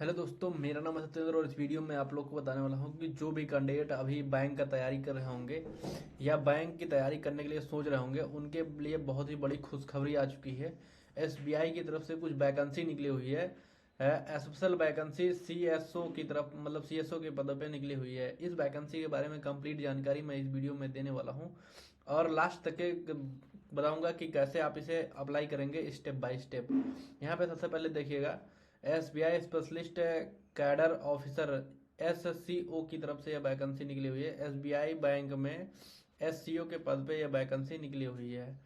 Hello दोस्तों, मेरा नाम है सत्येंद्र और इस वीडियो में आप लोग को बताने वाला हूँ कि जो भी कैंडिडेट अभी बैंक का तैयारी कर रहे होंगे या बैंक की तैयारी करने के लिए सोच रहे होंगे, उनके लिए बहुत ही बड़ी खुशखबरी आ चुकी है। एसबीआई की तरफ से कुछ वैकेंसी निकली हुई है। स्पेशल वैकेंसी सीएसओ की तरफ, मतलब सीएसओ के पदों पे निकली हुई है। इस वैकेंसी के बारे में कंप्लीट जानकारी मैं इस वीडियो में देने वाला हूँ और लास्ट तक के बताऊंगा कि कैसे आप इसे अप्लाई करेंगे स्टेप बाय स्टेप। यहाँ पे सबसे पहले देखिएगा, SBI specialist cadre officer SCO की तरफ से यह वैकेंसी निकली हुई है। एसबीआई बैंक में एससीओ के पद पे यह वैकेंसी निकली हुई है।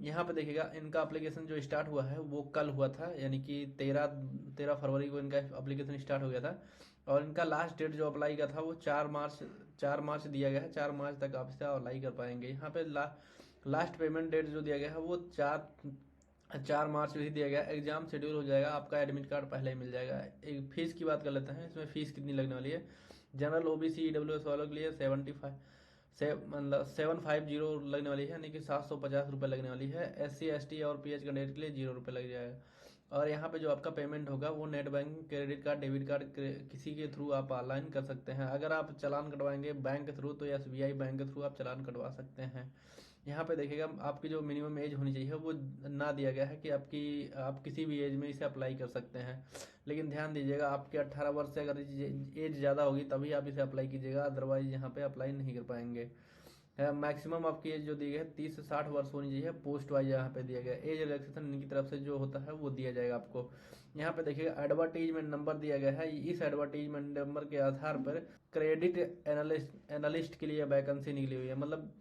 यहाँ पे देखिएगा, इनका एप्लीकेशन जो स्टार्ट हुआ है वो कल हुआ था, यानी कि 13 फरवरी को इनका एप्लीकेशन स्टार्ट हो गया था। और इनका लास्ट डेट जो अप्लाई का था वो 4 मार्च दिया गया है। 4 मार्च तक आप इसे अप्लाई कर पाएंगे। यहाँ पे लास्ट पेमेंट डेट जो दिया गया है वो 4 मार्च ही दिया गया। एग्जाम शेड्यूल हो जाएगा, आपका एडमिट कार्ड पहले ही मिल जाएगा। एक फीस की बात कर लेते हैं, इसमें फीस कितनी लगने वाली है। जनरल ओबीसी ईडब्ल्यूएस वालों के लिए 750 लगने वाली है, यानी कि 750 रुपये लगने वाली है। SC ST और PH कैंडिडेट के लिए 0 रुपये लग जाएगा। और यहाँ पे जो आपका पेमेंट होगा वो net banking, credit card, debit card किसी के थ्रू आप ऑनलाइन कर सकते हैं। अगर आप चालान कटवाएंगे बैंक के थ्रू तो SBI बैंक के थ्रू आप चालान कटवा सकते हैं। यहाँ पे देखिएगा, आपकी जो मिनिमम एज होनी चाहिए वो ना दिया गया है कि आप किसी भी एज में इसे अप्लाई कर सकते हैं। लेकिन ध्यान दीजिएगा, आपके 18 वर्ष से अगर एज ज़्यादा होगी तभी आप इसे अप्लाई कीजिएगा, अदरवाइज यहाँ पे अप्लाई नहीं कर पाएंगे। मैक्सिमम आपकी एज जो दी गई है 30 से 60 वर्ष होनी चाहिए। पोस्ट वाइज यहाँ पे दिया गया है। एज रिलैक्सेशन इनकी तरफ से जो होता है वो दिया जाएगा आपको। यहाँ पे देखिएगा, एडवर्टीजमेंट नंबर दिया गया है। इस एडवर्टीजमेंट नंबर के आधार पर क्रेडिट एनालिस्ट के लिए वैकेंसी निकली हुई है। मतलब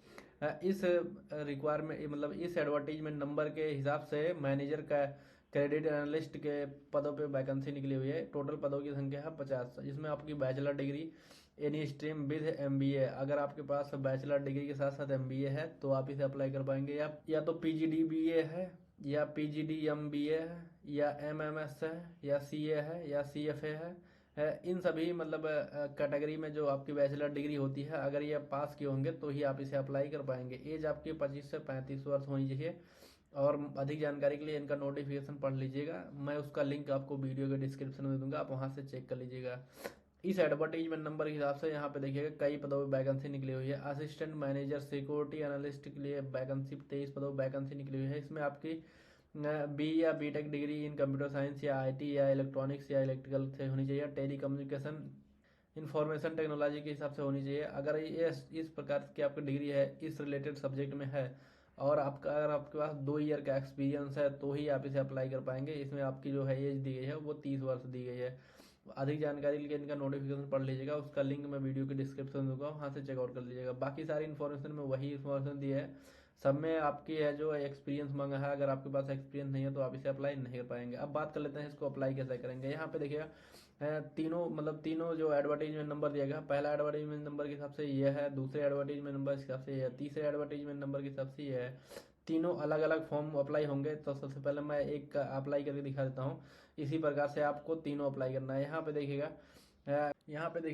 इस रिक्वायरमेंट, मतलब इस एडवर्टीजमेंट नंबर के हिसाब से मैनेजर का क्रेडिट एनालिस्ट के पदों पे वैकेंसी निकली हुई है। टोटल पदों की संख्या है 50। जिसमें आपकी bachelor degree any stream with MBA, अगर आपके पास बैचलर डिग्री के साथ साथ MBA है तो आप इसे अप्लाई कर पाएंगे। या तो PGDBA है, या PGDMBA है, या MMS है, या CA है, या CFA है। इन सभी मतलब कैटेगरी में जो आपकी बैचलर डिग्री होती है, अगर ये पास किए होंगे तो ही आप इसे अप्लाई कर पाएंगे। एज आपकी 25 से 35 वर्ष होनी चाहिए। और अधिक जानकारी के लिए इनका नोटिफिकेशन पढ़ लीजिएगा, मैं उसका लिंक आपको वीडियो के डिस्क्रिप्शन में दे दूंगा, आप वहां से चेक कर लीजिएगा। इस एडवर्टीजमेंट नंबर के हिसाब से यहाँ पे देखिएगा कई पदों पर वैकेंसी निकली हुई है। असिस्टेंट मैनेजर सिक्योरिटी एनालिस्ट के लिए वैकेंसी 23 पदों पर वैकेंसी निकली हुई है। इसमें आपकी बी या BTech degree in computer science या IT या इलेक्ट्रॉनिक्स या इलेक्ट्रिकल से होनी चाहिए। टेली कम्युनिकेशन इंफॉर्मेशन टेक्नोलॉजी के हिसाब से होनी चाहिए। अगर ये इस प्रकार की आपकी डिग्री है, इस रिलेटेड सब्जेक्ट में है, और अगर आपके पास 2 ईयर का एक्सपीरियंस है तो ही आप इसे अप्लाई कर पाएंगे। इसमें आपकी जो है एज दी गई है वो 30 वर्ष दी गई है। अधिक जानकारी के लिए इनका नोटिफिकेशन पढ़ लीजिएगा, उसका लिंक मैं वीडियो के डिस्क्रिप्शन में दूंगा, वहां से चेकआउट कर लीजिएगा। बाकी सारी इन्फॉर्मेशन में वही इन्फॉर्मेशन दी है। सब में आपकी है जो एक्सपीरियंस मांगा है, अगर आपके पास एक्सपीरियंस नहीं है तो आप इसे अप्लाई नहीं कर पाएंगे। अब बात कर लेते हैं इसको अप्लाई कैसे करेंगे। यहाँ पे देखिएगा, तीनों जो एडवर्टीजमेंट नंबर दिया गया, पहला एडवर्टीजमेंट नंबर के हिसाब से ये है, दूसरे एडवर्टीजमेंट नंबर के हिसाब से ये है, तीसरे एडवर्टीजमेंट नंबर के हिसाब से ये है। तीनों अलग अलग फॉर्म अप्लाई होंगे। तो सबसे पहले मैं एक अप्लाई करके दिखा देता हूँ। इसी प्रकार से आपको तीनों अप्लाई करना है। यहाँ पे देखिएगा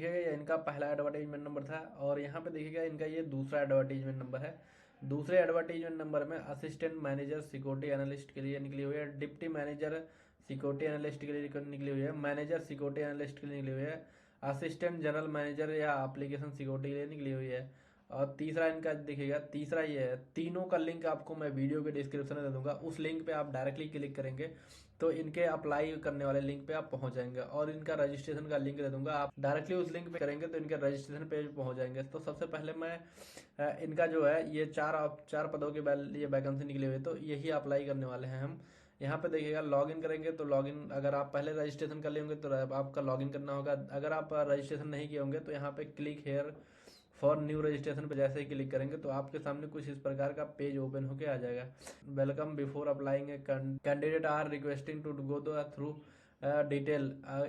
ये इनका पहला एडवर्टीजमेंट नंबर था, और यहाँ पे देखिएगा इनका ये दूसरा एडवर्टीजमेंट नंबर है। दूसरे एडवर्टीजमेंट नंबर में असिस्टेंट मैनेजर सिक्योरिटी एनालिस्ट के लिए निकली हुई है। डिप्टी मैनेजर सिक्योरिटी एनालिस्ट के लिए निकली हुई है। मैनेजर सिक्योरिटी एनालिस्ट के लिए निकली हुई है। असिस्टेंट जनरल मैनेजर या एप्लीकेशन सिक्योरिटी के लिए निकली हुई है। और तीसरा इनका देखिएगा, तीसरा ये है। तीनों का लिंक आपको मैं वीडियो के डिस्क्रिप्शन में दे दूंगा, उस लिंक पे आप डायरेक्टली क्लिक करेंगे तो इनके अप्लाई करने वाले लिंक पे आप पहुंच जाएंगे। और इनका रजिस्ट्रेशन का लिंक दे दूंगा, आप डायरेक्टली उस लिंक पे करेंगे तो इनके रजिस्ट्रेशन पेज पे पहुंच जाएंगे। तो सबसे पहले मैं इनका जो है ये चार पदों की ये वैकेंसी निकली हुई है, तो यही अप्लाई करने वाले हैं हम। यहाँ पे देखिएगा, लॉगिन करेंगे तो लॉगिन, अगर आप पहले रजिस्ट्रेशन कर लिए होंगे तो आपका लॉगिन करना होगा। अगर आप रजिस्ट्रेशन नहीं किए होंगे तो यहाँ पे click here for new registration पे जैसे ही क्लिक करेंगे तो आपके सामने कुछ इस प्रकार का पेज ओपन होके आ जाएगा। Welcome before applying a candidate are requesting to go the through detail.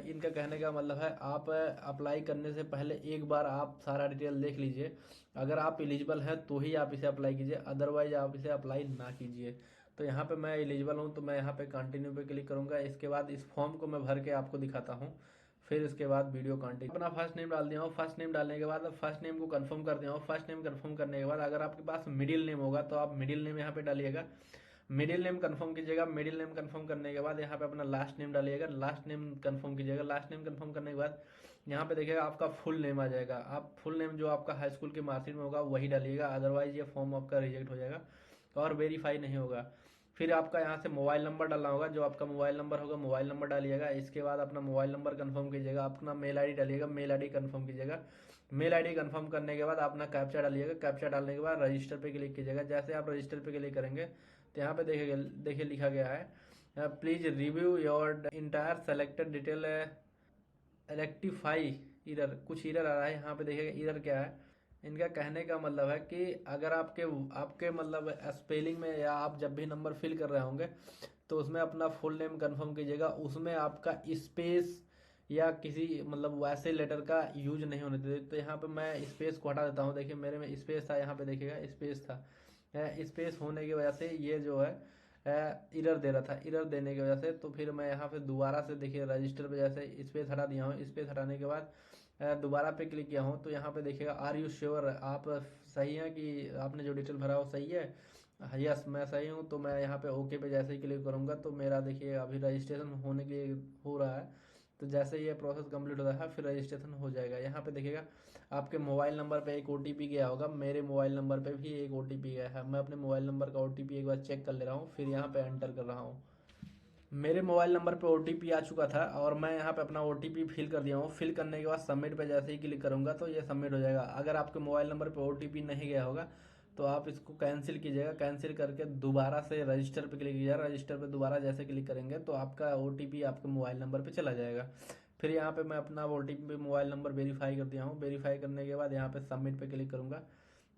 इनका कहने का मतलब है, आप अप्लाई करने से पहले एक बार आप सारा डिटेल देख लीजिए। अगर आप एलिजिबल हैं तो ही आप इसे अप्लाई कीजिए, अदरवाइज आप इसे अप्लाई ना कीजिए। तो यहाँ पे मैं एलिजिबल हूँ तो मैं यहाँ पे कंटिन्यू पे क्लिक करूंगा। इसके बाद इस फॉर्म को मैं भर के आपको दिखाता हूँ, फिर इसके बाद वीडियो कंटिन्यू। अपना फर्स्ट नेम डाल दिया हूँ। फर्स्ट नेम डालने के बाद फर्स्ट नेम को कंफर्म कर दिया हूँ। फर्स्ट नेम कंफर्म करने के बाद अगर आपके पास मिडिल नेम होगा तो आप मिडिल नेम यहाँ पे डालिएगा। मिडिल नेम कंफर्म कीजिएगा। मिडिल नेम कंफर्म करने के बाद यहाँ पे अपना लास्ट नेम डालिएगा। लास्ट नेम कंफर्म कीजिएगा। लास्ट नेम कंफर्म करने के बाद यहाँ पे देखिएगा आपका फुल नेम आ जाएगा। आप फुल नेम जो आपका हाई स्कूल की मार्कशीट में होगा वही डालिएगा, अदरवाइज ये फॉर्म आपका रिजेक्ट हो जाएगा और वेरीफाई नहीं होगा। फिर आपका यहाँ से मोबाइल नंबर डालना होगा, जो आपका मोबाइल नंबर होगा मोबाइल नंबर डालिएगा। इसके बाद अपना मोबाइल नंबर कंफर्म कीजिएगा। अपना मेल आईडी डालिएगा, मेल आईडी कंफर्म कीजिएगा। मेल आईडी कंफर्म करने के बाद अपना कैप्चा डालिएगा। कैप्चा डालने के बाद रजिस्टर पे क्लिक कीजिएगा। जैसे आप रजिस्टर पे क्लिक करेंगे तो यहाँ पे देखिए लिखा गया है please review your entire selected detail rectify error, कुछ इरर आ रहा है यहाँ पे। देखिएगा इरर क्या है। इनका कहने का मतलब है कि अगर आपके मतलब स्पेलिंग में या आप जब भी नंबर फिल कर रहे होंगे तो उसमें अपना फुल नेम कंफर्म कीजिएगा। उसमें आपका स्पेस या किसी मतलब वैसे लेटर का यूज नहीं होने देते। तो यहाँ पे मैं स्पेस को हटा देता हूँ। देखिए मेरे में स्पेस था, यहाँ पे देखिएगा स्पेस था। स्पेस होने की वजह से ये जो है इरर दे रहा था। इरर देने की वजह से तो फिर मैं यहाँ पे दोबारा से देखिए रजिस्टर पे जैसे स्पेस हटा दिया हूँ। स्पेस हटाने के बाद दोबारा पे क्लिक किया हूँ तो यहाँ पे देखिएगा आर यू श्योर, आप सही हैं कि आपने जो डिटेल भरा वो सही है। यस मैं सही हूँ। तो मैं यहाँ पे ओके पे जैसे ही क्लिक करूँगा तो मेरा देखिए अभी रजिस्ट्रेशन होने के लिए हो रहा है। तो जैसे ये प्रोसेस कंप्लीट होता है फिर रजिस्ट्रेशन हो जाएगा। यहाँ पे देखिएगा आपके मोबाइल नंबर पे एक ओटीपी गया होगा। मेरे मोबाइल नंबर पे भी एक ओटीपी गया है। मैं अपने मोबाइल नंबर का ओटीपी एक बार चेक कर ले रहा हूँ, फिर यहाँ पे एंटर कर रहा हूँ। मेरे मोबाइल नंबर पे ओटीपी आ चुका था और मैं यहाँ पे अपना ओटीपी फिल कर दिया हूँ। फिल करने के बाद सबमिट पे जैसे ही क्लिक करूँगा तो ये सबमिट हो जाएगा। अगर आपके मोबाइल नंबर पे ओटीपी नहीं गया होगा तो आप इसको कैंसिल कीजिएगा। कैंसिल करके दोबारा से रजिस्टर पे क्लिक कीजिएगा। रजिस्टर पे दोबारा जैसे क्लिक करेंगे तो आपका ओटीपी आपके मोबाइल नंबर पे चला जाएगा। फिर यहाँ पे मैं अपना ओटीपी मोबाइल नंबर वेरीफाई कर दिया हूँ। वेरीफाई करने के बाद यहाँ पे सबमिट पे क्लिक करूँगा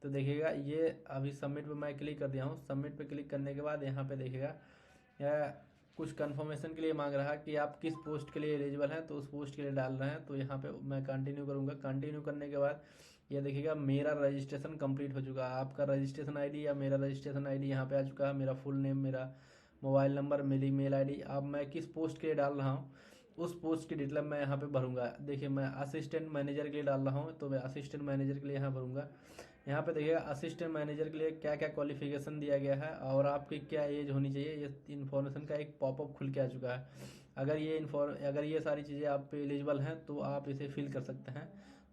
तो देखिएगा ये अभी सबमिट पे मैं क्लिक कर दिया हूँ। सबमिट पे क्लिक करने के बाद यहाँ पे देखिएगा कुछ कंफर्मेशन के लिए मांग रहा है कि आप किस पोस्ट के लिए एलिजिबल हैं, तो उस पोस्ट के लिए डाल रहे हैं। तो यहाँ पे मैं कंटिन्यू करूँगा। कंटिन्यू करने के बाद ये देखिएगा मेरा रजिस्ट्रेशन कंप्लीट हो चुका है। आपका रजिस्ट्रेशन आईडी या मेरा रजिस्ट्रेशन आईडी यहाँ पे आ चुका है। मेरा फुल नेम, मेरा मोबाइल नंबर, मेरी मेल आईडी। अब मैं किस पोस्ट के लिए डाल रहा हूँ उस पोस्ट की डिटेल मैं यहाँ पे भरूंगा। देखिए मैं असिस्टेंट मैनेजर के लिए डाल रहा हूँ तो मैं असिस्टेंट मैनेजर के लिए यहाँ भरूंगा। यहाँ पे देखिएगा असिस्टेंट मैनेजर के लिए क्या क्या क्वालिफिकेशन दिया गया है और आपकी क्या एज होनी चाहिए, ये इन्फॉर्मेशन का एक पॉपअप खुल के आ चुका है। अगर ये सारी चीज़ें आप पे एलिजिबल हैं तो आप इसे फिल कर सकते हैं।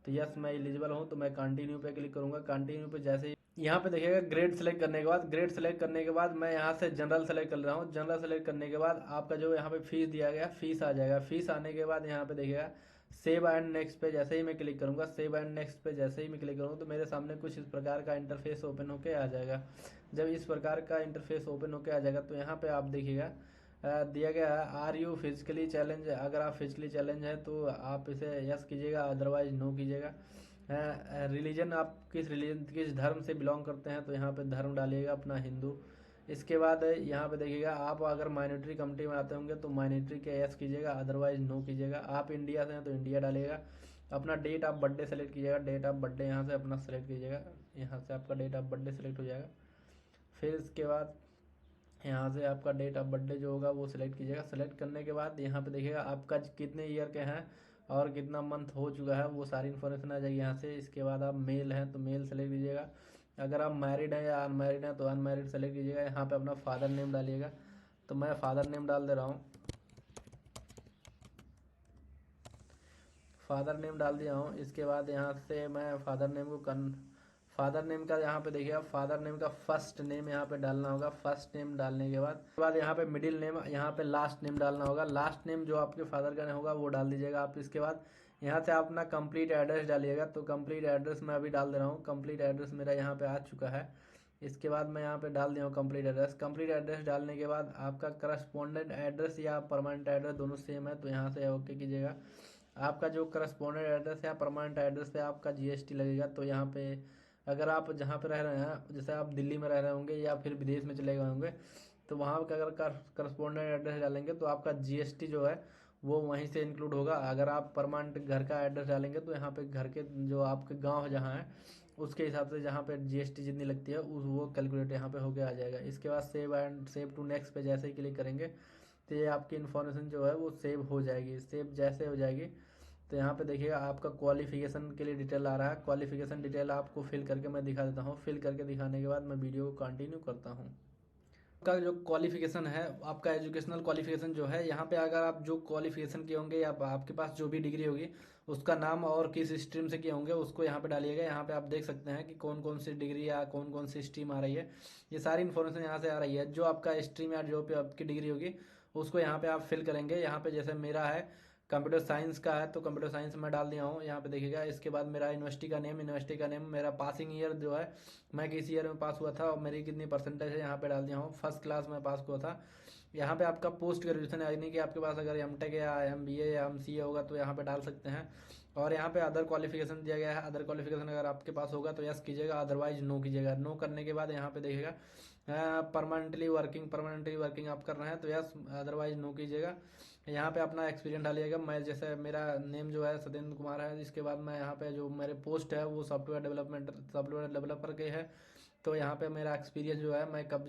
तो यस मैं एलिजिबल हूँ तो मैं कंटिन्यू पे क्लिक करूँगा। कंटिन्यू पे जैसे ही यहाँ पे देखिएगा ग्रेड सेलेक्ट करने के बाद, ग्रेड सेलेक्ट करने के बाद मैं यहाँ से जनरल सेलेक्ट कर रहा हूँ। जनरल सेलेक्ट करने के बाद आपका जो यहाँ पे फीस दिया गया फीस आ जाएगा। फीस आने के बाद यहाँ पे देखिएगा सेव एंड नेक्स्ट पे जैसे ही मैं क्लिक करूँगा, सेव एंड नेक्स्ट पे जैसे ही मैं क्लिक करूँगा तो मेरे सामने कुछ इस प्रकार का इंटरफेस ओपन होके आ जाएगा। जब इस प्रकार का इंटरफेस ओपन होके आ जाएगा तो यहाँ पे आप देखिएगा दिया गया है आर यू फिजिकली चैलेंज। अगर आप फिजिकली चैलेंज है तो आप इसे यस कीजिएगा, अदरवाइज नो कीजिएगा। रिलीजन आप किस धर्म से बिलोंग करते हैं तो यहाँ पे धर्म डालिएगा अपना हिंदू। इसके बाद यहाँ पे देखिएगा आप अगर माइनॉरिटी कम्युनिटी में आते होंगे तो माइनॉरिटी के यस कीजिएगा, अदरवाइज नो कीजिएगा। आप इंडिया से हैं तो इंडिया डालिएगा। अपना डेट ऑफ बर्थडे सेलेक्ट कीजिएगा। डेट ऑफ बर्थडे यहाँ से अपना सेलेक्ट कीजिएगा। यहाँ से आपका डेट ऑफ बर्थडे सेलेक्ट हो जाएगा। फिर इसके बाद यहाँ से आपका डेट ऑफ बर्थडे जो होगा वो सिलेक्ट कीजिएगा। सेलेक्ट करने के बाद यहाँ पे देखिएगा आपका कितने ईयर के हैं और कितना मंथ हो चुका है वो सारी इन्फॉर्मेशन आ जाएगी यहाँ से। इसके बाद आप मेल हैं तो मेल सेलेक्ट कीजिएगा। अगर आप मैरिड हैं या अनमैरिड हैं तो अनमैरिड सेलेक्ट कीजिएगा। यहाँ पे अपना फादर नेम डालिएगा। तो मैं फादर नेम डाल दे रहा हूँ। फादर नेम डाल दिया हूँ। इसके बाद यहाँ से मैं फादर नेम का यहाँ पे देखिएगा फादर नेम का फर्स्ट नेम यहाँ पे डालना होगा। फर्स्ट नेम डालने के बाद यहाँ पे मिडिल नेम, यहाँ पे लास्ट नेम डालना होगा। लास्ट नेम जो आपके फादर का होगा वो डाल दीजिएगा आप। इसके बाद यहाँ से आप अपना कंप्लीट एड्रेस डालिएगा। तो कंप्लीट एड्रेस मैं अभी डाल दे रहा हूँ। कंप्लीट एड्रेस मेरा यहाँ पे आ चुका है। इसके बाद मैं यहाँ पे डाल दिया हूँ कंप्लीट एड्रेस। कंप्लीट एड्रेस डालने के बाद आपका करस्पॉन्डेंट एड्रेस या परमानेंट एड्रेस दोनों सेम है तो यहाँ से ओके कीजिएगा। आपका जो करस्पॉन्डेंट एड्रेस या परमानेंट एड्रेस पे आपका जीएसटी लगेगा। तो यहाँ पे अगर आप जहाँ पे रह रहे हैं, जैसे आप दिल्ली में रह रहे होंगे या फिर विदेश में चले गए होंगे तो वहाँ का अगर करस्पॉन्डेंट एड्रेस डालेंगे तो आपका जीएसटी जो है वो वहीं से इंक्लूड होगा। अगर आप परमानेंट घर का एड्रेस डालेंगे तो यहाँ पे घर के जो आपके गांव जहाँ है उसके हिसाब से जहाँ पे जीएसटी जितनी लगती है वो कैलकुलेट यहाँ पे होके आ जाएगा। इसके बाद सेव टू नेक्स्ट पे जैसे ही क्लिक करेंगे तो ये आपकी इन्फॉर्मेशन जो है वो सेव हो जाएगी। सेव जैसे हो जाएगी तो यहाँ पे देखिएगा आपका क्वालिफिकेशन के लिए डिटेल आ रहा है। क्वालिफिकेशन डिटेल आपको फिल करके मैं दिखा देता हूँ। फिल करके दिखाने के बाद मैं वीडियो को कंटिन्यू करता हूँ। का जो क्वालिफिकेशन है, आपका एजुकेशनल क्वालिफिकेशन जो है, यहाँ पे अगर आप जो क्वालिफिकेशन किए होंगे या आपके पास जो भी डिग्री होगी उसका नाम और किस स्ट्रीम से किए होंगे उसको यहाँ पे डालिएगा। यहाँ पे आप देख सकते हैं कि कौन कौन सी डिग्री या कौन कौन सी स्ट्रीम आ रही है, ये सारी इन्फॉर्मेशन यहाँ से आ रही है। जो आपका स्ट्रीम या जो पे आपकी डिग्री होगी उसको यहाँ पे आप फिल करेंगे। यहाँ पे जैसे मेरा है कंप्यूटर साइंस का है तो कंप्यूटर साइंस में डाल दिया हूँ, यहाँ पे देखिएगा। इसके बाद मेरा यूनिवर्सिटी का नेम, मेरा पासिंग ईयर जो है मैं किस ईयर में पास हुआ था और मेरी कितनी परसेंटेज है यहाँ पे डाल दिया हूँ। फर्स्ट क्लास में पास हुआ था। यहाँ पे आपका पोस्ट ग्रेजुएशन यानी कि आपके पास अगर एमटेक या एमबीए या एमसीए होगा तो यहाँ पे डाल सकते हैं। और यहाँ पे अदर क्वालिफिकेशन दिया गया है, अदर क्वालिफिकेशन अगर आपके पास होगा तो यस कीजिएगा, अदरवाइज नो कीजिएगा। नो करने के बाद यहाँ पे देखिएगा परमानेंटली वर्किंग आप कर रहे हैं तो यस, अदरवाइज नो कीजिएगा। यहाँ पे अपना एक्सपीरियंस डालिएगा। मैं जैसे मेरा नेम जो है सत्येंद्र कुमार है, इसके बाद मैं यहाँ पे जो मेरे पोस्ट है वो सॉफ्टवेयर डेवलपर के है। तो यहाँ पे मेरा एक्सपीरियंस जो है, मैं कब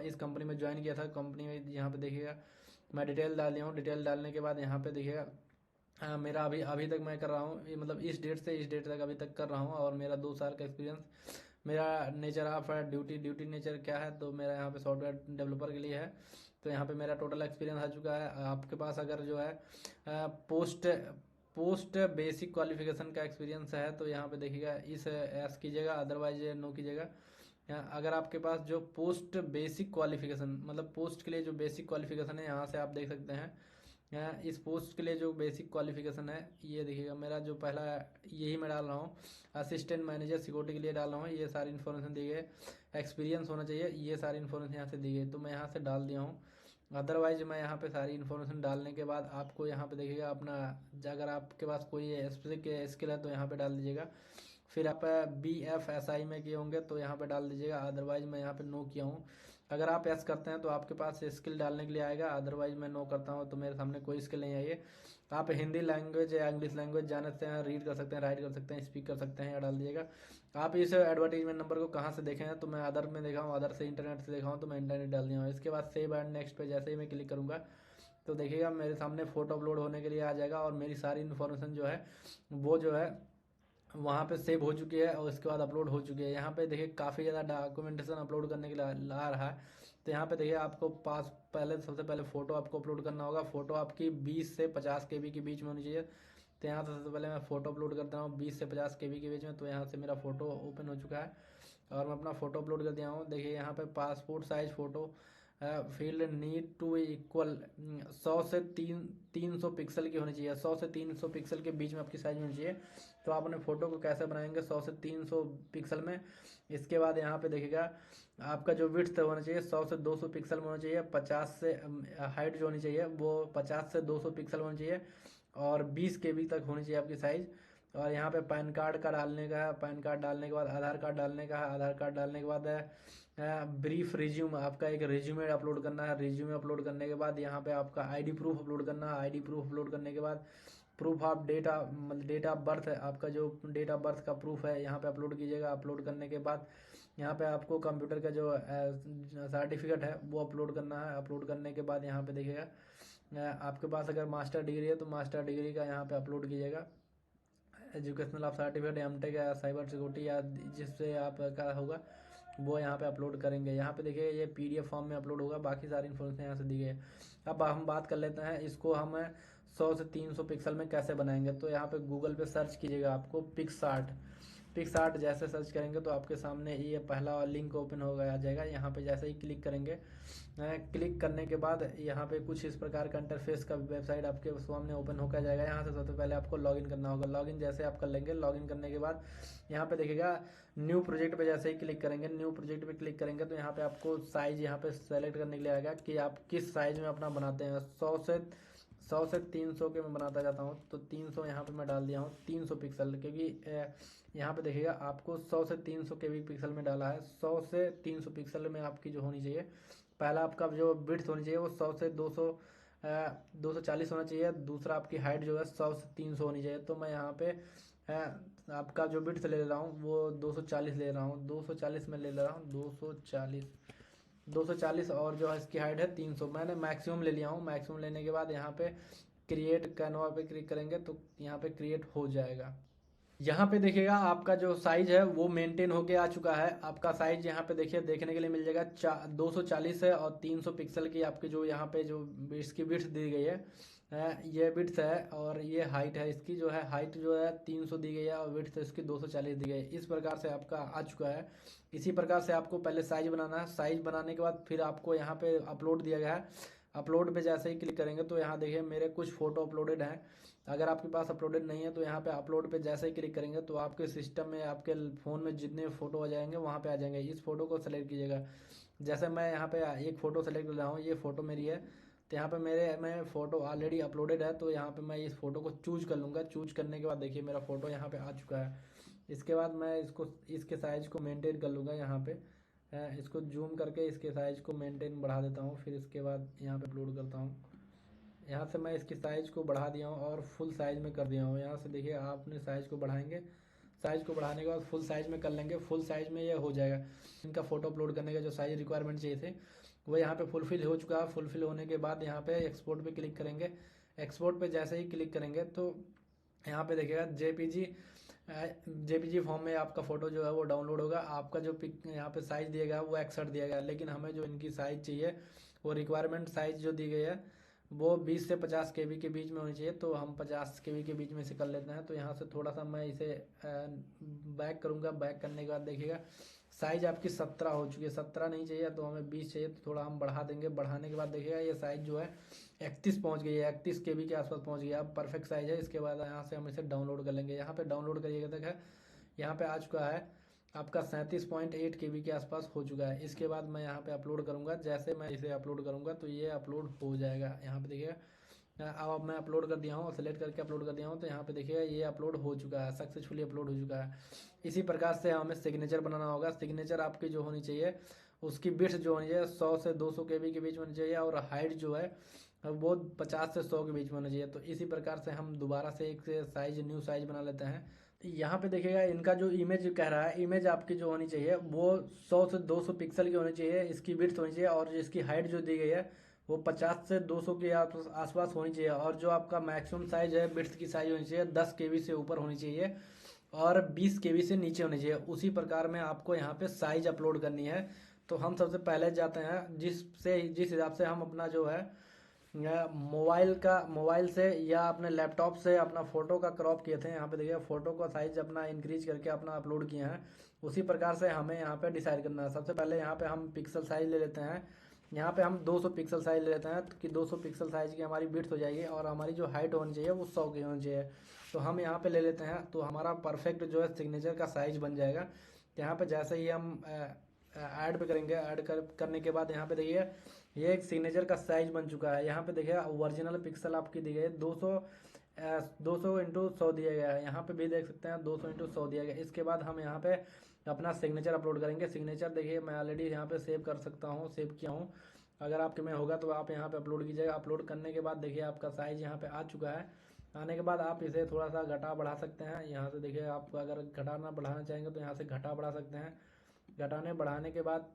इस कंपनी में ज्वाइन किया था, कंपनी में यहाँ पे देखिएगा मैं डिटेल डाल दिया हूँ। डिटेल डालने के बाद यहाँ पे देखिएगा मेरा अभी तक मैं कर रहा हूँ, मतलब इस डेट से इस डेट तक अभी तक कर रहा हूँ और मेरा 2 साल का एक्सपीरियंस। मेरा नेचर ऑफ ड्यूटी नेचर क्या है, तो मेरा यहाँ पे सॉफ्टवेयर डेवलपर के लिए है। तो यहाँ पे मेरा टोटल एक्सपीरियंस आ चुका है। आपके पास अगर जो है पोस्ट पोस्ट बेसिक क्वालिफिकेशन का एक्सपीरियंस है तो यहाँ पे देखिएगा इस एस कीजिएगा, अदरवाइज नो कीजिएगा। अगर आपके पास जो पोस्ट बेसिक क्वालिफिकेशन, मतलब पोस्ट के लिए जो बेसिक क्वालिफिकेशन है, यहाँ से आप देख सकते हैं इस पोस्ट के लिए जो बेसिक क्वालिफिकेशन है ये देखिएगा। मेरा जो पहला यही मैं डाल रहा हूँ, असिस्टेंट मैनेजर सिक्योरिटी के लिए डाल रहा हूँ। ये सारी इन्फॉर्मेशन दी गई, एक्सपीरियंस होना चाहिए, ये सारी इन्फॉर्मेशन यहाँ से दी गई तो मैं यहाँ से डाल दिया हूँ। अदरवाइज मैं यहाँ पे सारी इन्फॉर्मेशन डालने के बाद आपको यहाँ पे देखिएगा अपना, अगर आपके पास कोई स्पेसिफिक स्किल है तो यहाँ पे डाल दीजिएगा। फिर आप BFSI में किए होंगे तो यहाँ पे डाल दीजिएगा, अदरवाइज मैं यहाँ पे नो किया हूँ। अगर आप यस करते हैं तो आपके पास स्किल डालने के लिए आएगा, अदरवाइज मैं नो करता हूँ तो मेरे सामने कोई स्किल नहीं आई है। आप हिंदी लैंग्वेज या इंग्लिश लैंग्वेज जानते हैं, रीड कर सकते हैं, राइट कर सकते हैं, स्पीक कर सकते हैं, या डाल दीजिएगा। आप इस एडवर्टीजमेंट नंबर को कहाँ से देखे हैं, तो मैं अदर में देखा हूँ, अदर से इंटरनेट से देखा हूँ तो मैं इंटरनेट डाल दिया हूँ। इसके बाद सेव एंड नेक्स्ट पे जैसे ही मैं क्लिक करूँगा तो देखिएगा मेरे सामने फ़ोटो अपलोड होने के लिए आ जाएगा और मेरी सारी इन्फॉर्मेशन जो है वो जो है वहाँ पे सेव हो चुकी है और इसके बाद अपलोड हो चुकी है। यहाँ पे देखिए काफ़ी ज़्यादा डॉक्यूमेंटेशन अपलोड करने के लिए ला रहा है। तो यहाँ पे देखिए आपको पास पहले सबसे पहले फ़ोटो आपको अपलोड करना होगा। फ़ोटो आपकी 20 से 50 KB के बीच में होनी चाहिए। तो यहाँ से सबसे पहले मैं फ़ोटो अपलोड करता हूँ 20 से 50 KB के बीच में। तो यहाँ से मेरा फ़ोटो ओपन हो चुका है और मैं अपना फ़ोटो अपलोड कर दिया हूँ। देखिए यहाँ पे passport size photo field need to equal 100 से 300 पिक्सल की होनी चाहिए। 100 से 300 पिक्सल के बीच में आपकी साइज होनी चाहिए। तो आप अपने फ़ोटो को कैसे बनाएंगे 100 से 300 पिक्सल में। इसके बाद यहाँ पे देखिएगा आपका जो विड्थ होना चाहिए 100 से 200 पिक्सल में होना चाहिए। 50 से हाइट जो होनी चाहिए वो 50 से 200 पिक्सल होनी चाहिए और 20 KB तक होनी चाहिए आपकी साइज़। और यहाँ पे पैन कार्ड का डालने का है, पैन कार्ड डालने के बाद आधार कार्ड डालने का है, आधार कार्ड डालने के बाद ब्रीफ रिज्यूम, आपका एक रिज्यूमे अपलोड करना है। रिज्यूमे अपलोड करने के बाद यहाँ पे आपका आईडी प्रूफ अपलोड करना है। आईडी प्रूफ अपलोड करने के बाद proof of date of birth है, आपका जो डेट ऑफ बर्थ का प्रूफ है यहाँ पे अपलोड कीजिएगा। अपलोड करने के बाद यहाँ पे आपको कंप्यूटर का जो सर्टिफिकेट है वो अपलोड करना है। अपलोड करने के बाद यहाँ पे देखिएगा आपके पास अगर मास्टर डिग्री है तो मास्टर डिग्री का यहाँ पे अपलोड कीजिएगा। एजुकेशनल आप सर्टिफिकेट एमटेक या साइबर सिक्योरिटी या जिससे आपका होगा वो यहाँ पे अपलोड करेंगे। यहाँ पे देखिए ये PDF फॉर्म में अपलोड होगा, बाकी सारी इन्फॉर्मेशन यहाँ से दी गई है। अब हम बात कर लेते हैं इसको हम 100 से 300 पिक्सल में कैसे बनाएंगे। तो यहाँ पे गूगल पे सर्च कीजिएगा, आपको पिक्सआर्ट जैसे सर्च करेंगे तो आपके सामने ये पहला लिंक ओपन हो गया आ जाएगा। यहाँ पे जैसे ही क्लिक करेंगे, क्लिक करने के बाद यहाँ पे कुछ इस प्रकार का इंटरफेस का वेबसाइट आपके सामने ओपन होकर जाएगा। यहाँ से सबसे पहले आपको लॉगिन करना होगा। लॉगिन जैसे आप कर लेंगे, लॉगिन करने के बाद यहाँ पे देखिएगा न्यू प्रोजेक्ट पे जैसे ही क्लिक करेंगे, न्यू प्रोजेक्ट पे क्लिक करेंगे तो यहाँ पे आपको साइज यहाँ पे सेलेक्ट करने के लिए आएगा कि आप किस साइज में अपना बनाते हैं। 100 से 300 के मैं बनाता जाता हूँ तो 300 यहाँ पे मैं डाल दिया हूँ 300 पिक्सल, क्योंकि यहाँ पे देखिएगा आपको 100 से 300 KB पिक्सल में डाला है। 100 से 300 पिक्सल में आपकी जो होनी चाहिए, पहला आपका जो विड्थ होनी चाहिए वो 100 से 240 होना चाहिए। दूसरा आपकी हाइट जो है 100 से 300 होनी चाहिए। तो मैं यहाँ पे आपका जो विड्थ ले रहा हूँ वो 240 ले रहा हूँ, 240 में ले रहा हूँ, 240 और जो है इसकी हाइट है 300। मैंने मैक्सिमम ले लिया हूँ। मैक्सिमम लेने के बाद यहाँ पे क्रिएट कैनवा पे क्लिक करेंगे तो यहाँ पे क्रिएट हो जाएगा। यहाँ पे देखिएगा आपका जो साइज है वो मेंटेन होके आ चुका है। आपका साइज यहाँ पे देखिए देखने के लिए मिल जाएगा 240 है और 300 पिक्सल की आपकी जो यहाँ पे जो इसकी विड्थ दी गई है ये विड्थ है, और ये हाइट है इसकी जो है, हाइट जो है 300 दी गई है और विड्थ इसकी 240 दी गई है। इस प्रकार से आपका आ चुका है। इसी प्रकार से आपको पहले साइज बनाना है। साइज बनाने के बाद फिर आपको यहाँ पे अपलोड दिया गया है। अपलोड पे जैसे ही क्लिक करेंगे तो यहाँ देखिए मेरे कुछ फ़ोटो अपलोडेड हैं। अगर आपके पास अपलोडेड नहीं है तो यहाँ पे अपलोड पे जैसे ही क्लिक करेंगे तो आपके सिस्टम में आपके फ़ोन में जितने फ़ोटो आ जाएंगे वहाँ पे आ जाएंगे। इस फ़ोटो को सेलेक्ट कीजिएगा। जैसे मैं यहाँ पे एक फ़ोटो सेलेक्ट कर रहा हूँ, ये फ़ोटो मेरी है, तो यहाँ पे मेरे में फ़ोटो ऑलरेडी अपलोडेड है, तो यहाँ पे मैं इस फ़ोटो को चूज कर लूँगा। चूज करने के बाद देखिए मेरा फ़ोटो यहाँ पे आ चुका है। इसके बाद मैं इसको इसके साइज़ को मेनटेन कर लूँगा। यहाँ पे इसको जूम करके इसके साइज़ को मेनटेन बढ़ा देता हूँ। फिर इसके बाद यहाँ पे अपलोड करता हूँ। यहाँ से मैं इसकी साइज़ को बढ़ा दिया हूँ और फुल साइज़ में कर दिया हूँ। यहाँ से देखिए आपने साइज़ को बढ़ाएंगे, साइज़ को बढ़ाने के बाद फुल साइज़ में कर लेंगे। फुल साइज़ में ये हो जाएगा। इनका फ़ोटो अपलोड करने का जो साइज़ रिक्वायरमेंट चाहिए थे वो यहाँ पे फुलफ़िल हो चुका है। फुलफ़िल होने के बाद यहाँ पे एक्सपोर्ट पे क्लिक करेंगे। एक्सपोर्ट पे जैसे ही क्लिक करेंगे तो यहाँ पे देखिएगा जेपीजी फॉर्म में आपका फ़ोटो जो है वो डाउनलोड होगा। आपका जो पिक यहाँ पे साइज़ दिया गया है वो 61 दिया गया है, लेकिन हमें जो इनकी साइज़ चाहिए वो रिक्वायरमेंट साइज़ जो दी गई है वो 20 से 50 केबी के बीच में होनी चाहिए। तो हम 50 केबी के बीच में से कर लेते हैं। तो यहाँ से थोड़ा सा मैं इसे बैक करूँगा। बैक करने के बाद देखिएगा साइज़ आपकी 17 हो चुकी है। 17 नहीं चाहिए तो हमें 20 चाहिए, तो थोड़ा हम बढ़ा देंगे। बढ़ाने के बाद देखिएगा ये साइज़ जो है 31 पहुँच गई है, 31 केबी के आसपास पहुँच गया। अब परफेक्ट साइज़ है। इसके बाद यहाँ से हम इसे डाउनलोड कर लेंगे। यहाँ पे डाउनलोड करिएगा, देखा यहाँ पे आ चुका है आपका 37.8 केबी के आसपास हो चुका है। इसके बाद मैं यहाँ पे अपलोड करूँगा। जैसे मैं इसे अपलोड करूँगा तो ये अपलोड हो जाएगा। यहाँ पे देखिएगा अब मैं अपलोड कर दिया हूँ, सेलेक्ट करके अपलोड कर दिया हूँ, तो यहाँ पे देखिएगा ये अपलोड हो चुका है, सक्सेसफुली अपलोड हो चुका है। इसी प्रकार से हमें सिग्नेचर बनाना होगा। सिग्नेचर आपकी जो होनी चाहिए उसकी बिट्स जो होनी चाहिए 100 से 200 केबी के बीच में होनी चाहिए, और हाइट जो है वो 50 से 100 के बीच में होना चाहिए। तो इसी प्रकार से हम दोबारा से एक साइज न्यू साइज बना लेते हैं। यहाँ पे देखिएगा इनका जो इमेज कह रहा है, इमेज आपकी जो होनी चाहिए वो 100 से 200 पिक्सल की होनी चाहिए, इसकी विड्थ होनी चाहिए, और इसकी हाइट जो दी गई है वो 50 से 200 के आसपास होनी चाहिए। और जो आपका मैक्सिमम साइज है विड्थ की साइज होनी चाहिए 10 केबी से ऊपर होनी चाहिए और 20 केबी से नीचे होनी चाहिए। उसी प्रकार में आपको यहाँ पे साइज अपलोड करनी है। तो हम सबसे पहले जाते हैं जिस हिसाब से हम अपना जो है मोबाइल से या अपने लैपटॉप से अपना फ़ोटो का क्रॉप किए थे। यहाँ पे देखिए फ़ोटो का साइज़ अपना इंक्रीज करके अपना अपलोड किए हैं। उसी प्रकार से हमें यहाँ पे डिसाइड करना है। सबसे पहले यहाँ पे हम पिक्सल साइज़ ले लेते हैं। यहाँ पे हम 200 पिक्सल साइज़ ले लेते हैं कि 200 पिक्सल साइज़ की हमारी विड्थ हो जाएगी, और हमारी जो हाइट होनी चाहिए वो 100 की होनी चाहिए। तो हम यहाँ पे ले लेते हैं, तो हमारा परफेक्ट जो है सिग्नेचर का साइज़ बन जाएगा। यहाँ पे जैसे ही हम ऐड पे करेंगे, करने के बाद यहाँ पे देखिए ये एक सिग्नेचर का साइज बन चुका है। यहाँ पे देखिए ओरिजिनल पिक्सल आपकी दी गई है 200 इंटू 100 दिया गया है। यहाँ पे भी देख सकते हैं 200 इंटू 100 दिया गया है। इसके बाद हम यहाँ पे अपना सिग्नेचर अपलोड करेंगे। सिग्नेचर देखिए मैं ऑलरेडी यहाँ पे सेव कर सकता हूँ, सेव किया हूँ। अगर आपके में होगा तो आप यहाँ पे अपलोड कीजिएगा। अपलोड करने के बाद देखिए आपका साइज यहाँ पे आ चुका है। आने के बाद आप इसे थोड़ा सा घटा बढ़ा सकते हैं। यहाँ से देखिए आप अगर घटाना बढ़ाना चाहेंगे तो यहाँ से घटा बढ़ा सकते हैं। घटाने बढ़ाने के बाद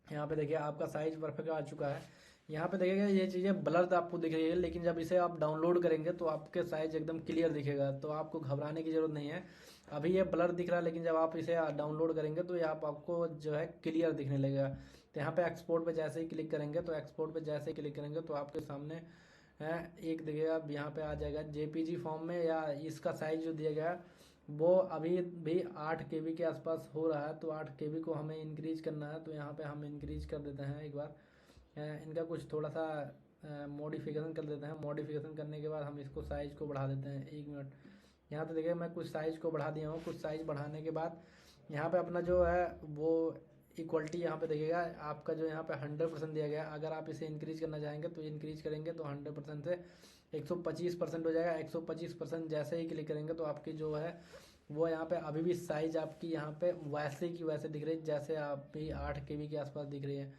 यहाँ पे देखिए आपका साइज परफेक्ट आ चुका है। यहाँ पे देखिएगा ये चीज़ें ब्लर आपको दिख रही है, लेकिन जब इसे आप डाउनलोड करेंगे तो आपके साइज एकदम क्लियर दिखेगा, तो आपको घबराने की ज़रूरत नहीं है। अभी ये ब्लर दिख रहा है, लेकिन जब आप इसे डाउनलोड करेंगे तो यहाँ आपको जो है क्लियर दिखने लगेगा। तो यहाँ पे एक्सपोर्ट पे जैसे ही क्लिक करेंगे, तो एक्सपोर्ट पे जैसे ही क्लिक करेंगे तो आपके सामने एक देखिएगा यहाँ पे आ जाएगा जेपीजी फॉर्म में, या इसका साइज जो दिया गया है वो अभी भी 8 केबी के आसपास हो रहा है। तो 8 केबी को हमें इंक्रीज करना है, तो यहाँ पे हम इंक्रीज कर देते हैं एक बार। इनका कुछ थोड़ा सा मॉडिफिकेशन कर देते हैं। मॉडिफिकेशन करने के बाद हम इसको साइज़ को बढ़ा देते हैं। 1 मिनट, यहाँ पे देखिए मैं कुछ साइज़ को बढ़ा दिया हूँ। कुछ साइज़ बढ़ाने के बाद यहाँ पे अपना जो है वो इक्वलिटी यहाँ पे देखिएगा आपका जो यहाँ पे 100% दिया गया है। अगर आप इसे इंक्रीज करना चाहेंगे तो इंक्रीज करेंगे तो 100% से 125% हो जाएगा। 125% जैसे ही क्लिक करेंगे तो आपकी जो है वो यहाँ पे अभी भी साइज आपकी यहाँ पे वैसे की वैसे दिख रही है जैसे आप भी 8 केबी के आसपास दिख रही है।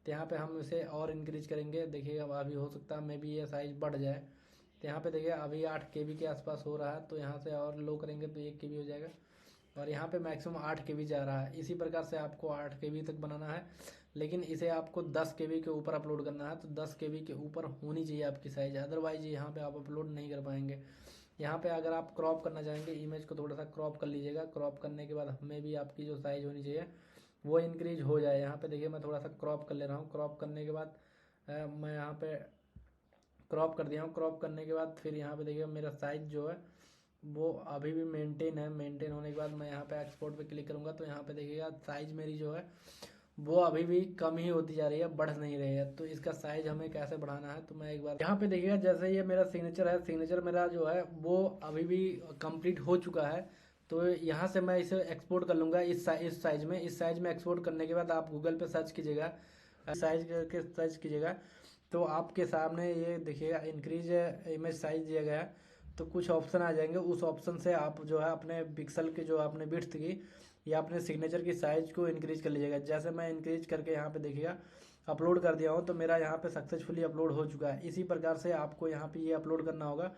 तो यहाँ पे हम इसे और इंक्रीज करेंगे। देखिएगा अभी हो सकता है मे भी ये साइज बढ़ जाए। तो यहाँ पे देखिए अभी 8 केबी के आसपास हो रहा है, तो यहाँ से और लो करेंगे तो 1 केबी हो जाएगा, और यहाँ पे मैक्सिमम 8 केबी जा रहा है। इसी प्रकार से आपको 8 केबी तक बनाना है, लेकिन इसे आपको 10 केबी के ऊपर अपलोड करना है। तो 10 केबी के ऊपर होनी चाहिए आपकी साइज़, अदरवाइज यहाँ पे आप अपलोड नहीं कर पाएंगे। यहाँ पे अगर आप क्रॉप करना चाहेंगे इमेज को थोड़ा सा क्रॉप कर लीजिएगा। क्रॉप करने के बाद हमें भी आपकी जो साइज़ होनी चाहिए वो इंक्रीज हो जाए। यहाँ पे देखिए मैं थोड़ा सा क्रॉप कर ले रहा हूँ। क्रॉप करने के बाद मैं यहाँ पे क्रॉप कर दिया हूँ। क्रॉप करने के बाद फिर यहाँ पे देखिए मेरा साइज़ जो है वो अभी भी मेंटेन है। मेंटेन होने के बाद मैं यहाँ पे एक्सपोर्ट पे क्लिक करूँगा तो यहाँ पे देखिएगा साइज़ मेरी जो है वो अभी भी कम ही होती जा रही है, बढ़ नहीं रही है। तो इसका साइज़ हमें कैसे बढ़ाना है तो मैं एक बार यहाँ पे देखिएगा, जैसे ये मेरा सिग्नेचर है, सिग्नेचर मेरा जो है वो अभी भी कंप्लीट हो चुका है। तो यहाँ से मैं इसे एक्सपोर्ट कर लूँगा इस साइज़ में। इस साइज़ में एक्सपोर्ट करने के बाद आप गूगल पे सर्च कीजिएगा, साइज करके सर्च कीजिएगा तो आपके सामने ये देखिएगा इंक्रीज इमेज साइज दिया गया है। तो कुछ ऑप्शन आ जाएंगे, उस ऑप्शन से आप जो है अपने पिक्सल की जो आपने विड्थ की या अपने सिग्नेचर की साइज़ को इंक्रीज कर लीजिएगा। जैसे मैं इंक्रीज करके यहाँ पे देखिएगा अपलोड कर दिया हूँ तो मेरा यहाँ पे सक्सेसफुली अपलोड हो चुका है। इसी प्रकार से आपको यहाँ पे ये अपलोड करना होगा।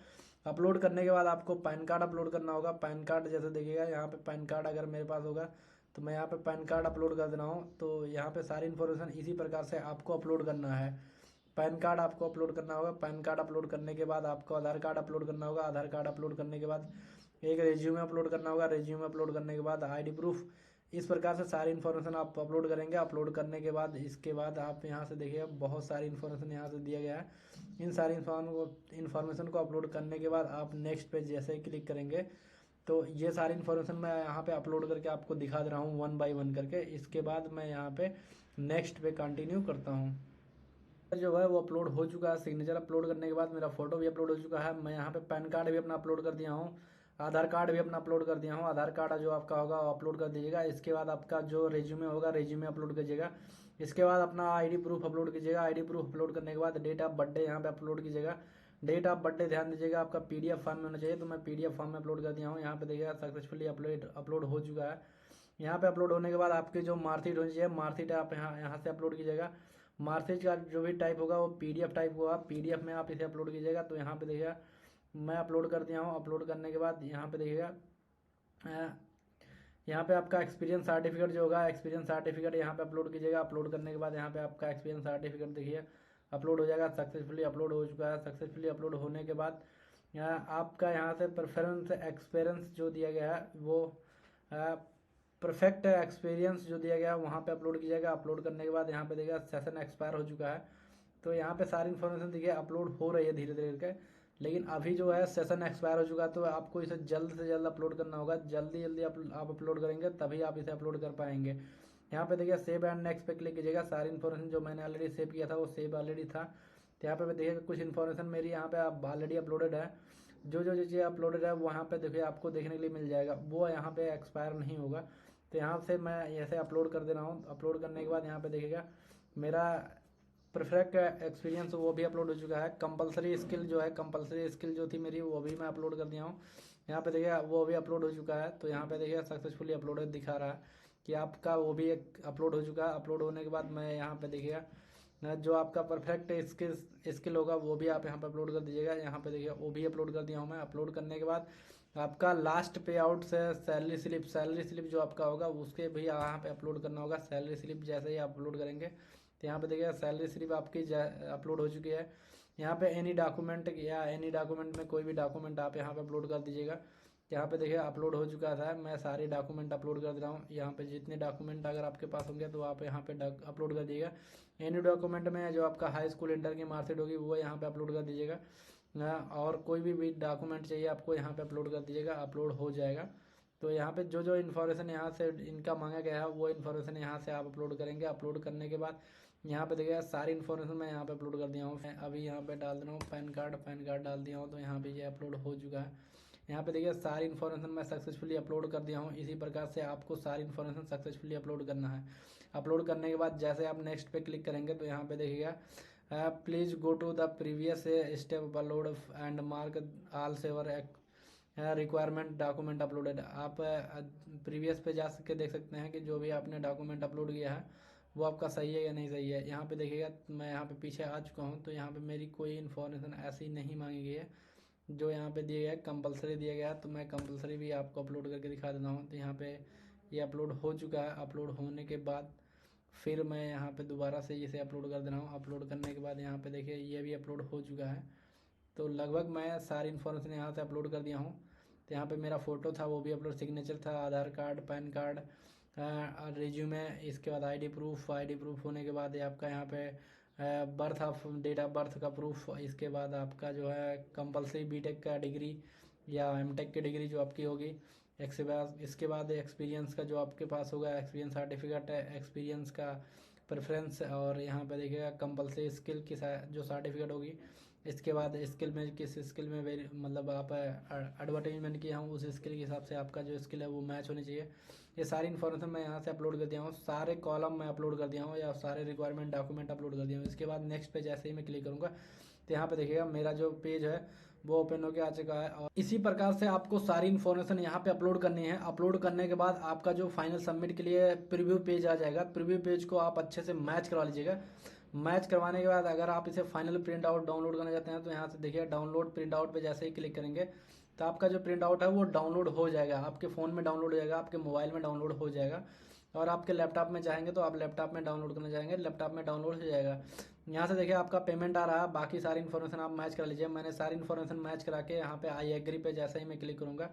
अपलोड करने के बाद आपको पैन कार्ड अपलोड करना होगा। पैन कार्ड जैसे देखिएगा यहाँ पे पैन कार्ड अगर मेरे पास होगा तो मैं यहाँ पे पैन कार्ड अपलोड कर दे रहा हूँ। तो यहाँ पे सारी इन्फॉर्मेशन इसी प्रकार से आपको अपलोड करना है। पैन कार्ड आपको अपलोड करना होगा। पैन कार्ड अपलोड करने के बाद आपको आधार कार्ड अपलोड करना होगा। आधार कार्ड अपलोड करने के बाद एक रेज्यूमे अपलोड करना होगा। रेज्यूमे अपलोड करने के बाद आईडी प्रूफ। इस प्रकार से सारी इन्फॉर्मेशन आप अपलोड करेंगे। अपलोड करने के बाद इसके बाद आप यहाँ से देखिए बहुत सारी इन्फॉर्मेशन यहाँ से दिया गया है। इन सारी इन्फॉर्मेशन को अपलोड करने के बाद आप नेक्स्ट पे जैसे ही क्लिक करेंगे तो ये सारी इन्फॉर्मेशन मैं यहाँ पे अपलोड करके आपको दिखा दे रहा हूँ 1 बाय 1 करके। इसके बाद मैं यहाँ पे नेक्स्ट पे कंटिन्यू करता हूँ। जो है वो अपलोड हो चुका है। सिग्नेचर अपलोड करने के बाद मेरा फोटो भी अपलोड हो चुका है। मैं यहाँ पे पैन कार्ड भी अपना अपलोड कर दिया हूँ। आधार कार्ड भी अपना अपलोड कर दिया हूँ। आधार कार्ड जो आपका होगा वो अपलोड कर दीजिएगा। इसके बाद आपका जो रेज्यूमे होगा रेज्यूमे अपलोड कीजिएगा। इसके बाद अपना आईडी प्रूफ अपलोड कीजिएगा। आईडी प्रूफ अपलोड करने के बाद डेट ऑफ बर्थडे यहाँ पे अपलोड कीजिएगा। डेट ऑफ बर्थडे ध्यान दीजिएगा आपका पीडीएफ फॉर्म में होना चाहिए। तो मैं पीडीएफ फॉर्म में अपलोड कर दिया हूँ। यहाँ पे देखिएगा सक्सेसफुली अपलोड हो चुका है। यहाँ पे अपलोड होने के बाद आपकी जो मार्कशीट होनी चाहिए, मार्कशीट आप यहाँ से अपलोड कीजिएगा। मार्कशीट का जो भी टाइप होगा वो पीडीएफ टाइप होगा। पीडीएफ में आप इसे अपलोड कीजिएगा। तो यहाँ पे देखिएगा मैं अपलोड कर दिया हूँ। अपलोड करने के बाद यहाँ पे देखिएगा यहाँ पे आपका एक्सपीरियंस सर्टिफिकेट जो होगा, एक्सपीरियंस सर्टिफिकेट यहाँ पे अपलोड कीजिएगा। अपलोड करने के बाद यहाँ पे आपका एक्सपीरियंस सर्टिफिकेट देखिए अपलोड हो जाएगा। सक्सेसफुली अपलोड हो चुका है। सक्सेसफुली अपलोड होने के बाद आपका यहाँ से प्रेफरेंस एक्सपीरियंस जो दिया गया है वो परफेक्ट एक्सपीरियंस जो दिया गया है वहाँ पे अपलोड कीजिएगा। अपलोड करने के बाद यहाँ पे देखिएगा सेशन एक्सपायर हो चुका है। तो यहाँ पे सारी इन्फॉर्मेशन देखिए अपलोड हो रही है धीरे धीरे करके। लेकिन अभी जो है सेशन एक्सपायर हो चुका है तो आपको इसे जल्द से जल्द अपलोड करना होगा। जल्दी जल्दी आप अपलोड करेंगे तभी आप इसे अपलोड कर पाएंगे। यहाँ पे देखिए सेव एंड नेक्स्ट पे क्लिक कीजिएगा। सारी इन्फॉर्मेशन जो मैंने ऑलरेडी सेव किया था वो सेव ऑलरेडी था। तो यहाँ पे देखिएगा कुछ इन्फॉर्मेशन मेरी यहाँ पे ऑलरेडी अपलोडेड है। जो जो चीज़ें अपलोडेड है वहाँ पे देखिए आपको देखने के लिए मिल जाएगा, वो यहाँ पे एक्सपायर नहीं होगा। तो यहाँ से मैं ऐसे अपलोड कर दे रहा हूँ। अपलोड करने के बाद यहाँ पे देखिएगा मेरा परफेक्ट एक्सपीरियंस वो भी अपलोड हो चुका है। कंपलसरी स्किल जो है, कंपलसरी स्किल जो थी मेरी वो भी मैं अपलोड कर दिया हूँ। यहाँ पे देखिए वो भी अपलोड हो चुका है। तो यहाँ पे देखिए सक्सेसफुली अपलोडेड दिखा रहा है कि आपका वो भी एक अपलोड हो चुका है। अपलोड होने के बाद मैं यहाँ पे देखिएगा जो आपका परफेक्ट स्किल होगा वो भी आप यहाँ पे अपलोड कर दीजिएगा। यहाँ पे देखिए वो भी अपलोड कर दिया हूँ मैं। अपलोड करने के बाद आपका लास्ट पे आउट से सैलरी स्लिप जो आपका होगा उसके भी यहाँ पे अपलोड करना होगा। सैलरी स्लिप जैसे ही आप अपलोड करेंगे तो यहाँ पे देखिए सैलरी स्लिप आपकी अपलोड हो चुकी है। यहाँ पे एनी डॉक्यूमेंट में कोई भी डॉक्यूमेंट आप यहाँ पे अपलोड कर दीजिएगा। यहाँ पे देखिए अपलोड हो चुका था। मैं सारे डॉक्यूमेंट अपलोड कर दे रहा हूँ। यहाँ पे जितने डॉक्यूमेंट अगर आपके पास होंगे तो आप यहाँ पे अपलोड कर दीजिएगा। एनी डॉक्यूमेंट में जो आपका हाई स्कूल इंटर की मार्कशीट होगी वो यहाँ पे अपलोड कर दीजिएगा। और कोई भी डॉक्यूमेंट चाहिए आपको यहाँ पे अपलोड कर दीजिएगा, अपलोड हो जाएगा। तो यहाँ पे जो जो इन्फॉर्मेशन यहाँ से इनका मांगा गया है वो इन्फॉर्मेशन यहाँ से आप अपलोड करेंगे। अपलोड करने के बाद यहाँ पे देखिएगा सारी इन्फॉर्मेशन मैं यहाँ पे अपलोड कर दिया हूँ। मैं अभी यहाँ पे डाल दे रहा हूँ पैन कार्ड डाल दिया हूँ। तो यहाँ पे ये अपलोड हो चुका है। यहाँ पे देखिए सारी इन्फॉर्मेशन मैं सक्सेसफुली अपलोड कर दिया हूँ। इसी प्रकार से आपको सारी इन्फॉर्मेशन सक्सेसफुली अपलोड करना है। अपलोड करने के बाद जैसे आप नेक्स्ट पे क्लिक करेंगे तो यहाँ पे देखिएगा please go to the previous step upload and mark all several requirement document uploaded. आप प्रीवियस पे जा के देख सकते हैं कि जो भी आपने डॉक्यूमेंट अपलोड किया है वो आपका सही है या नहीं सही है। यहाँ पे देखिएगा मैं यहाँ पे पीछे आ चुका हूँ। तो यहाँ पे मेरी कोई इन्फॉर्मेशन ऐसी नहीं मांगी गई है जो यहाँ पे दिया गया है, कंपलसरी दिया गया है। तो मैं कंपलसरी भी आपको अपलोड करके दिखा देता हूँ। तो यहाँ पे ये अपलोड हो चुका है। अपलोड होने के बाद फिर मैं यहाँ पे दोबारा से इसे अपलोड कर दे रहा हूँ। अपलोड करने के बाद यहाँ पे देखिए ये भी अपलोड हो चुका है। तो लगभग मैं सारी इन्फॉर्मेशन यहाँ से अपलोड कर दिया हूँ। तो यहाँ पे मेरा फ़ोटो था वो भी अपलोड, सिग्नेचर था, आधार कार्ड, पैन कार्ड, रिज्यूमे, इसके बाद आईडी प्रूफ होने के बाद ये आपका यहाँ पे birth of date of birth का प्रूफ, इसके बाद आपका जो है कंपलसरी बीटेक का डिग्री या एमटेक की डिग्री जो आपकी होगी, इसके बाद एक्सपीरियंस का जो आपके पास होगा एक्सपीरियंस सर्टिफिकेट, एक्सपीरियंस का प्रेफरेंस, और यहाँ पे देखिएगा कंपलसरी स्किल की जो सर्टिफिकेट होगी। इसके बाद स्किल में किस स्किल में मतलब आप एडवर्टाइजमेंट किया हूँ उस स्किल के हिसाब से आपका जो स्किल है वो मैच होनी चाहिए। ये सारी इन्फॉर्मेशन मैं यहाँ से अपलोड कर दिया हूँ, सारे कॉलम मैं अपलोड कर दिया हूँ या सारे रिक्वायरमेंट डॉक्यूमेंट अपलोड कर दिया हूँ। इसके बाद नेक्स्ट पे जैसे ही मैं क्लिक करूँगा तो यहाँ पे देखिएगा मेरा जो पेज है वो ओपन होकर आ चुका है। और इसी प्रकार से आपको सारी इन्फॉर्मेशन यहाँ पे अपलोड करनी है। अपलोड करने के बाद आपका जो फाइनल सबमिट के लिए प्रीव्यू पेज आ जाएगा, प्रीव्यू पेज को आप अच्छे से मैच करवा लीजिएगा। मैच करवाने के बाद अगर आप इसे फाइनल प्रिंट आउट डाउनलोड करना चाहते हैं तो यहाँ से देखिए डाउनलोड प्रिंट आउट पे जैसे ही क्लिक करेंगे तो आपका जो प्रिंट आउट है वो डाउनलोड हो जाएगा, आपके फ़ोन में डाउनलोड हो जाएगा, आपके मोबाइल में डाउनलोड हो जाएगा। और आपके लैपटॉप में चाहेंगे तो आप लैपटॉप में डाउनलोड करना चाहेंगे, लैपटॉप में डाउनलोड हो जाएगा। यहाँ से देखिए आपका पेमेंट आ रहा है, बाकी सारी इन्फॉर्मेशन आप मैच कर लीजिए। मैंने सारी इन्फॉर्मेशन मैच करा के यहाँ पे आई एग्री पे जैसे ही मैं क्लिक करूँगा,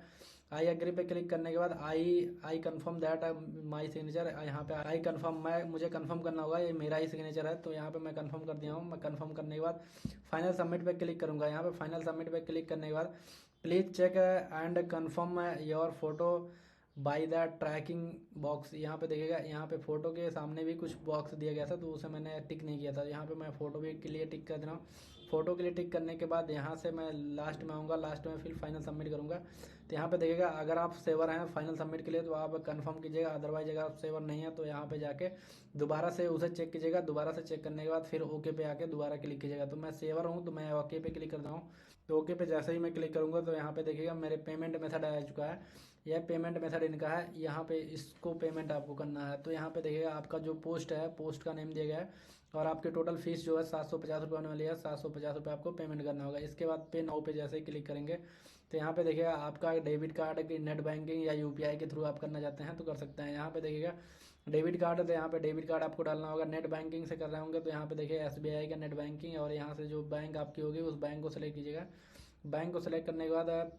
आई एग्री पे क्लिक करने के बाद I confirm that my signature, यहाँ पे आई कन्फर्म, मुझे कन्फर्म करना होगा ये मेरा ही सिग्नेचर है, तो यहाँ पे मैं कन्फर्म कर दिया हूँ। मैं कन्फर्म करने के बाद फाइनल सबमिट पे क्लिक करूँगा। यहाँ पे फाइनल सबमिट पे क्लिक करने के बाद please check and confirm your photo by the tracking box, यहाँ पे देखिएगा यहाँ पे फ़ोटो के सामने भी कुछ बॉक्स दिया गया था तो उसे मैंने टिक नहीं किया था। यहाँ पे मैं फ़ोटो भी के लिए टिक कर दे रहा हूँ। फ़ोटो के लिए टिक करने के बाद यहाँ से मैं लास्ट में आऊँगा, लास्ट में फिर फाइनल सबमिट करूँगा। तो यहाँ पे देखिएगा अगर आप सेवर हैं फाइनल सबमिट के लिए तो आप कंफर्म कीजिएगा, अदरवाइज अगर आप सेवर नहीं है तो यहाँ पे जाके दोबारा से उसे चेक कीजिएगा। दोबारा से चेक करने के बाद फिर ओके पे आके दोबारा क्लिक कीजिएगा। तो मैं सेवर हूँ तो मैं ओके पे क्लिक करता हूँ। तो ओके पे जैसे ही मैं क्लिक करूँगा तो यहाँ पे देखिएगा मेरे पेमेंट मेथड आ चुका है। यह पेमेंट मेथड इनका है, यहाँ पे इसको पेमेंट आपको करना है। तो यहाँ पे देखिएगा आपका जो पोस्ट है, पोस्ट का नेम दिया गया है और आपकी टोटल फीस जो है 750 रुपये होने वाली है। 750 रुपये आपको पेमेंट करना होगा। इसके बाद पे नाउ पे जैसे ही क्लिक करेंगे तो यहाँ पे देखिएगा आपका डेबिट कार्ड की नेट बैंकिंग या यूपीआई के थ्रू आप करना चाहते हैं तो कर सकते हैं। यहाँ पे देखिएगा डेबिट कार्ड है तो यहाँ पे डेबिट कार्ड आपको डालना होगा। नेट बैंकिंग से कर रहे होंगे तो यहाँ पे देखिए एसबीआई का नेट बैंकिंग, और यहाँ से जो बैंक आपकी होगी उस बैंक को सिलेक्ट कीजिएगा। बैंक को सिलेक्ट करने के बाद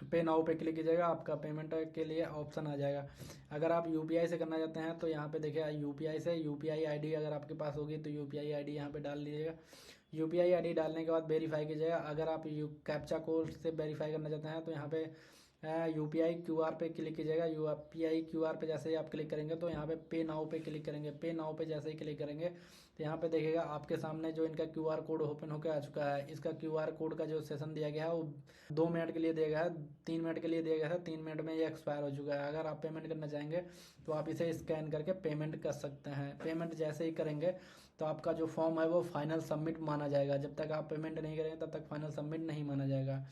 पे नाउ पे क्लिक कीजिएगा, आपका पेमेंट के लिए ऑप्शन आ जाएगा। अगर आप यूपीआई से करना चाहते हैं तो यहाँ पे देखिए यूपीआई से यूपीआई आईडी अगर आपके पास होगी तो यूपीआई आईडी यहाँ पे डाल लीजिएगा। यूपीआई आईडी डालने के बाद वेरीफाई कीजिएगा। अगर आप कैप्चा कोड से वेरीफाई करना चाहते हैं तो यहाँ पे यूपीआई क्यूआर पे क्लिक कीजिएगा। यूपीआई क्यूआर पे जैसे ही आप क्लिक करेंगे तो यहाँ पे नाउ पे क्लिक करेंगे। पे नाउ पे जैसे ही क्लिक करेंगे तो यहाँ पे देखिएगा आपके सामने जो इनका क्यूआर कोड ओपन होकर आ चुका है। इसका क्यूआर कोड का जो सेशन दिया गया है वो 2 मिनट के लिए दिया गया है, 3 मिनट के लिए दिया गया है। 3 मिनट में ये एक्सपायर हो चुका है। अगर आप पेमेंट करना चाहेंगे तो आप इसे स्कैन करके पेमेंट कर सकते हैं। पेमेंट जैसे ही करेंगे तो आपका जो फॉर्म है वो फाइनल सबमिट माना जाएगा। जब तक आप पेमेंट नहीं करेंगे तब तक फाइनल सबमिट नहीं माना जाएगा।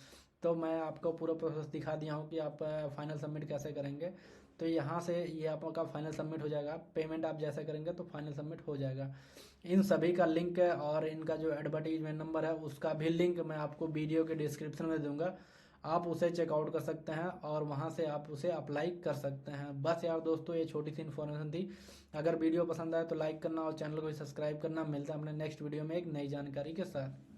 तो मैं आपको पूरा प्रोसेस दिखा दिया हूँ कि आप फाइनल सबमिट कैसे करेंगे। तो यहाँ से ये आपका फाइनल सबमिट हो जाएगा। पेमेंट आप जैसे करेंगे तो फाइनल सबमिट हो जाएगा। इन सभी का लिंक है और इनका जो एडवर्टीजमेंट नंबर है उसका भी लिंक मैं आपको वीडियो के डिस्क्रिप्शन में दूंगा। आप उसे चेकआउट कर सकते हैं और वहाँ से आप उसे अप्लाई कर सकते हैं। बस यार दोस्तों ये छोटी सी इन्फॉर्मेशन थी। अगर वीडियो पसंद आए तो लाइक करना और चैनल को सब्सक्राइब करना। मिलता है अपने नेक्स्ट वीडियो में एक नई जानकारी के साथ।